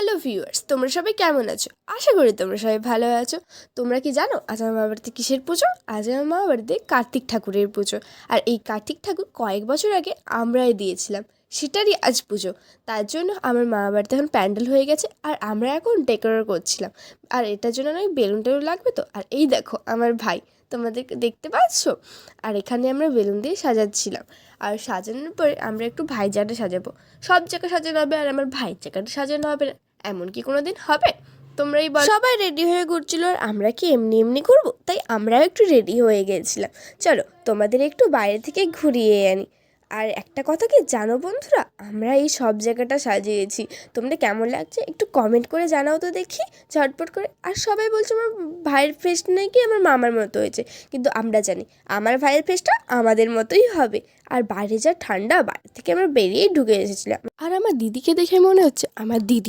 Hello viewers, তোমরা সবাই কেমন আছো? আশা করি তোমরা সবাই ভালো আছো। তোমরা কি জানো আজ আমার মামা বাড়িতে কিসের পুজো? আজ আমার মামা বাড়িতে কার্তিক ঠাকুরের পুজো। আর এই কার্তিক ঠাকুর কয়েক বছর আগে আমরাই দিয়েছিলাম, সেটারই আজ পুজো। তার জন্য আমার মামা বাড়িতে এখন প্যান্ডেল হয়ে গেছে আর আমরা এখন ডেকোরেট করছিলাম। আর এটার জন্য অনেক বেলুন টেলুন লাগবে তো। আর এই দেখো আমার ভাই, তোমাদেরকে দেখতে পাচ্ছ? আর এখানে আমরা বেলুন দিয়ে সাজাচ্ছিলাম। আর সাজানোর পরে আমরা একটু ভাইজাটা সাজাবো। সব জায়গায় সাজানো হবে আর আমার ভাইয়ের জায়গাটা সাজানো হবে না, এমন কি কোনো দিন হবে? তোমরাই বলো। সবাই রেডি হয়ে ঘুরছিল আর আমরা কি এমনি এমনি করবো? তাই আমরাও একটু রেডি হয়ে গেছিলাম। চলো তোমাদের একটু বাইরে থেকে ঘুরিয়ে আনি। আর একটা কথা কি জানো বন্ধুরা, আমরা এই সব জায়গাটা সাজিয়েছি। তোমাদের কেমন লাগছে একটু কমেন্ট করে জানাও তো দেখি, ঝটপট করে। আর সবাই বলছে আমার ভাইয়ের ফেসটা নাকি আমার মামার মতো হয়েছে, কিন্তু আমরা জানি আমার ভাইয়ের ফেসটা আমাদের মতোই হবে। আর বাইরে যা ঠান্ডা, বাইরে থেকে আমরা বেরিয়েই ঢুকে এসেছিলাম। আর আমার দিদিকে দেখে মনে হচ্ছে আমার দিদি